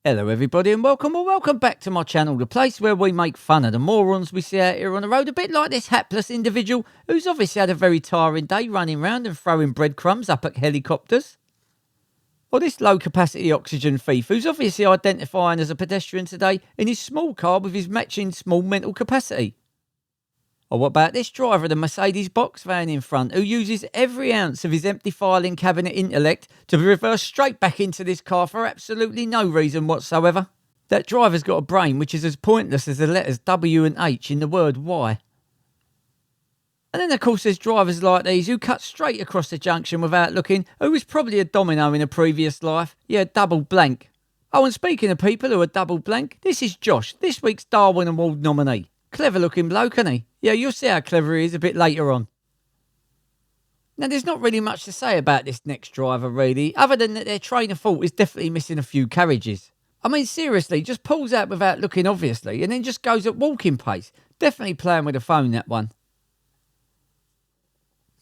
Hello everybody and welcome back to my channel, the place where we make fun of the morons we see out here on the road, a bit like this hapless individual who's obviously had a very tiring day running around and throwing breadcrumbs up at helicopters. Or this low capacity oxygen thief who's obviously identifying as a pedestrian today in his small car with his matching small mental capacity. Or what about this driver of the Mercedes box van in front who uses every ounce of his empty filing cabinet intellect to reverse straight back into this car for absolutely no reason whatsoever? That driver's got a brain which is as pointless as the letters W and H in the word why. And then of course there's drivers like these who cut straight across the junction without looking, who was probably a domino in a previous life. Yeah, double blank. Oh, and speaking of people who are double blank, this is Josh, this week's Darwin Award nominee. Clever looking bloke, isn't he? Yeah, you'll see how clever he is a bit later on. Now, there's not really much to say about this next driver, really, other than that their train of thought is definitely missing a few carriages. I mean, seriously, just pulls out without looking, obviously, and then just goes at walking pace. Definitely playing with a phone, that one.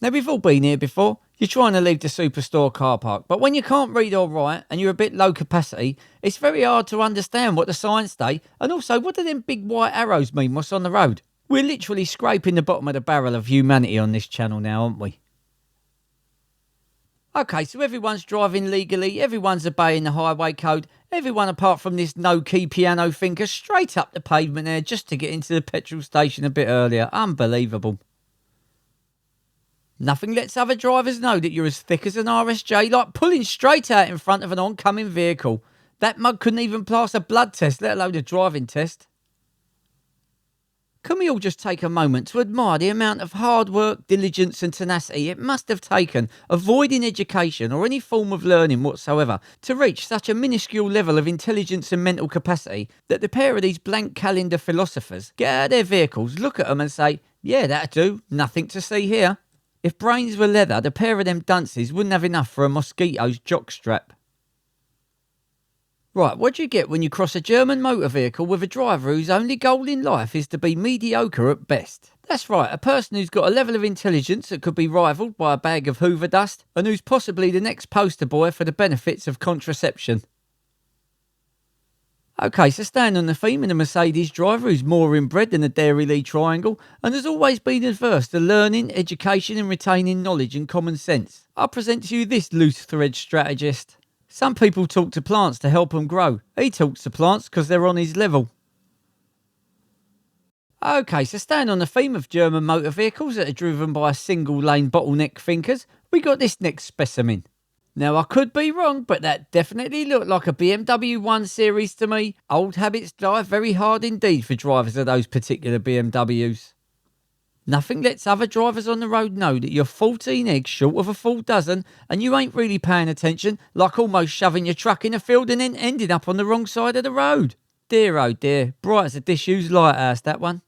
Now, we've all been here before. You're trying to leave the superstore car park, but when you can't read or write and you're a bit low capacity, it's very hard to understand what the signs say, and also what do them big white arrows mean what's on the road. We're literally scraping the bottom of the barrel of humanity on this channel now, aren't we? Okay, so everyone's driving legally, everyone's obeying the highway code, everyone apart from this no-key piano thinker straight up the pavement there just to get into the petrol station a bit earlier. Unbelievable. Nothing lets other drivers know that you're as thick as an RSJ, like pulling straight out in front of an oncoming vehicle. That mug couldn't even pass a blood test, let alone a driving test. Can we all just take a moment to admire the amount of hard work, diligence and tenacity it must have taken, avoiding education or any form of learning whatsoever, to reach such a minuscule level of intelligence and mental capacity that the pair of these blank calendar philosophers get out of their vehicles, look at them and say, yeah, that'll do, nothing to see here. If brains were leather, the pair of them dunces wouldn't have enough for a mosquito's jockstrap. Right, what do you get when you cross a German motor vehicle with a driver whose only goal in life is to be mediocre at best? That's right, a person who's got a level of intelligence that could be rivalled by a bag of Hoover dust, and who's possibly the next poster boy for the benefits of contraception. Okay, so staying on the theme of the Mercedes driver who's more inbred than the Dairy Lee Triangle and has always been adverse to learning, education and retaining knowledge and common sense, I'll present to you this loose thread strategist. Some people talk to plants to help them grow. He talks to plants because they're on his level. Okay, so staying on the theme of German motor vehicles that are driven by single lane bottleneck thinkers, we got this next specimen. Now, I could be wrong, but that definitely looked like a BMW 1 Series to me. Old habits die very hard indeed for drivers of those particular BMWs. Nothing lets other drivers on the road know that you're 14 eggs short of a full dozen and you ain't really paying attention, like almost shoving your truck in a field and then ending up on the wrong side of the road. Dear oh dear, bright as a disused lighthouse, that one.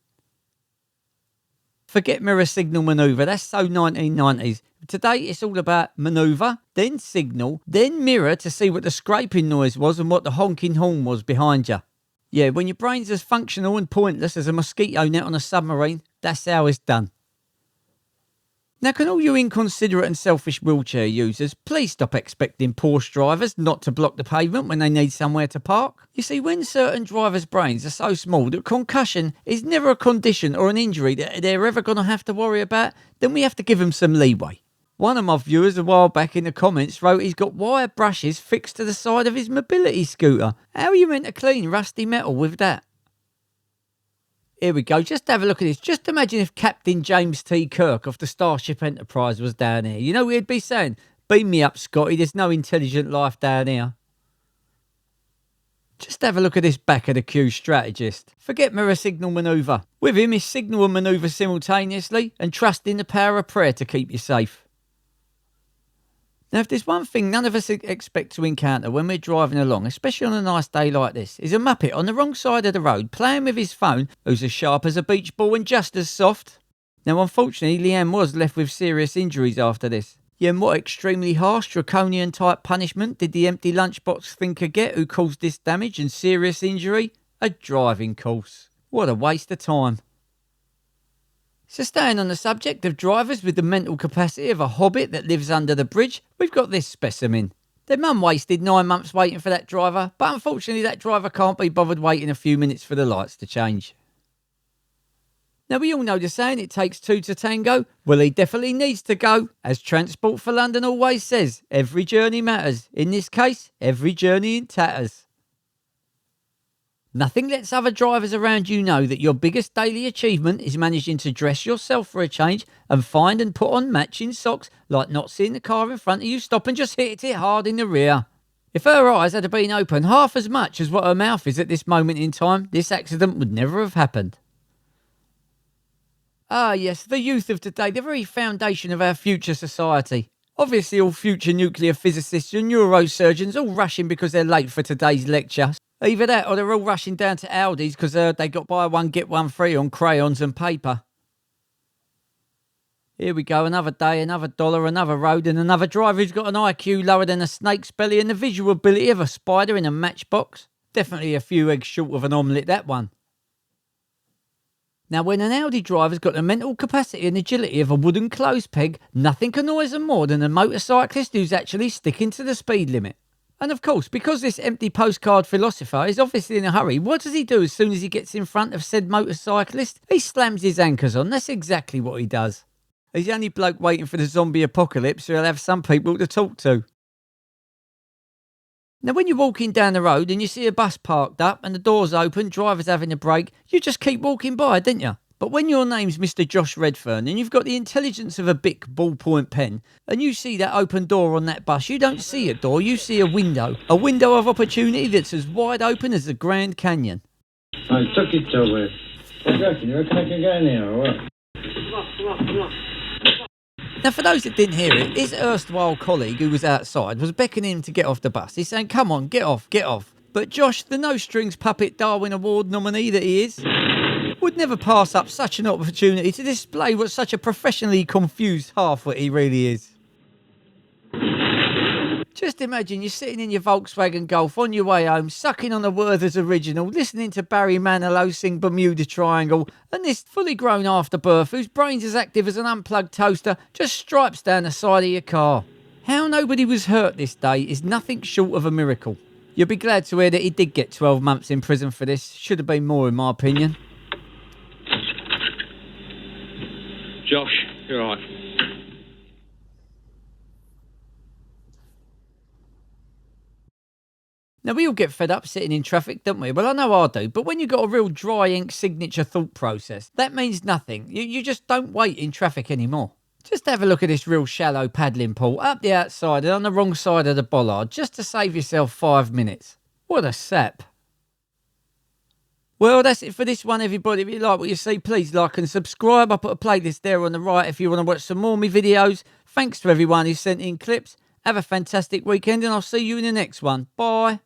Forget mirror signal manoeuvre, that's so 1990s. Today it's all about manoeuvre, then signal, then mirror to see what the scraping noise was and what the honking horn was behind you. Yeah, when your brain's as functional and pointless as a mosquito net on a submarine, that's how it's done. Now, can all you inconsiderate and selfish wheelchair users please stop expecting Porsche drivers not to block the pavement when they need somewhere to park? You see, when certain drivers' brains are so small that concussion is never a condition or an injury that they're ever going to have to worry about, then we have to give them some leeway. One of my viewers a while back in the comments wrote he's got wire brushes fixed to the side of his mobility scooter. How are you meant to clean rusty metal with that? Here we go, just have a look at this. Just imagine if Captain James T. Kirk of the Starship Enterprise was down here. You know what he'd be saying? Beam me up, Scotty, there's no intelligent life down here. Just have a look at this back of the queue strategist. Forget mirror signal manoeuvre. With him is signal and manoeuvre simultaneously and trust in the power of prayer to keep you safe. Now, if there's one thing none of us expect to encounter when we're driving along, especially on a nice day like this, is a muppet on the wrong side of the road playing with his phone who's as sharp as a beach ball and just as soft. Now, unfortunately, Leanne was left with serious injuries after this. Yeah, and what extremely harsh, draconian type punishment did the empty lunchbox thinker get who caused this damage and serious injury? A driving course. What a waste of time. So staying on the subject of drivers with the mental capacity of a hobbit that lives under the bridge, we've got this specimen. Their mum wasted 9 months waiting for that driver, but unfortunately that driver can't be bothered waiting a few minutes for the lights to change. Now we all know the saying, it takes two to tango. Well, he definitely needs to go. As Transport for London always says, every journey matters. In this case, every journey in tatters. Nothing lets other drivers around you know that your biggest daily achievement is managing to dress yourself for a change and find and put on matching socks, like not seeing the car in front of you stop and just hit it hard in the rear. If her eyes had been open half as much as what her mouth is at this moment in time, this accident would never have happened. Ah yes, the youth of today, the very foundation of our future society. Obviously all future nuclear physicists and neurosurgeons all rushing because they're late for today's lecture. Either that or they're all rushing down to Aldi's because they got buy one get one free on crayons and paper. Here we go, another day, another dollar, another road and another driver who's got an IQ lower than a snake's belly and the visual ability of a spider in a matchbox. Definitely a few eggs short of an omelette, that one. Now, when an Audi driver's got the mental capacity and agility of a wooden clothes peg, nothing annoys them more than a motorcyclist who's actually sticking to the speed limit. And of course, because this empty postcard philosopher is obviously in a hurry, what does he do as soon as he gets in front of said motorcyclist? He slams his anchors on. That's exactly what he does. He's the only bloke waiting for the zombie apocalypse, so he'll have some people to talk to. Now, when you're walking down the road and you see a bus parked up and the doors open, driver's having a break, you just keep walking by, don't you? But when your name's Mr. Josh Redfern and you've got the intelligence of a Bic ballpoint pen and you see that open door on that bus, you don't see a door, you see a window of opportunity that's as wide open as the Grand Canyon. I took it over. You reckon I can get in here or what? Come on. Now, for those that didn't hear it, his erstwhile colleague who was outside was beckoning him to get off the bus. He's saying, come on, get off, get off. But Josh, the no-strings puppet Darwin Award nominee that he is, would never pass up such an opportunity to display what such a professionally confused half-wit he really is. Just imagine you're sitting in your Volkswagen Golf on your way home, sucking on a Werther's original, listening to Barry Manilow sing Bermuda Triangle, and this fully grown afterbirth, whose brain's as active as an unplugged toaster, just stripes down the side of your car. How nobody was hurt this day is nothing short of a miracle. You'll be glad to hear that he did get 12 months in prison for this. Should have been more, in my opinion. Josh, you're right. Now, we all get fed up sitting in traffic, don't we? Well, I know I do. But when you've got a real dry ink signature thought process, that means nothing. You just don't wait in traffic anymore. Just have a look at this real shallow paddling pool up the outside and on the wrong side of the bollard just to save yourself 5 minutes. What a sap. Well, that's it for this one, everybody. If you like what you see, please like and subscribe. I'll put a playlist there on the right if you want to watch some more of my videos. Thanks to everyone who sent in clips. Have a fantastic weekend and I'll see you in the next one. Bye.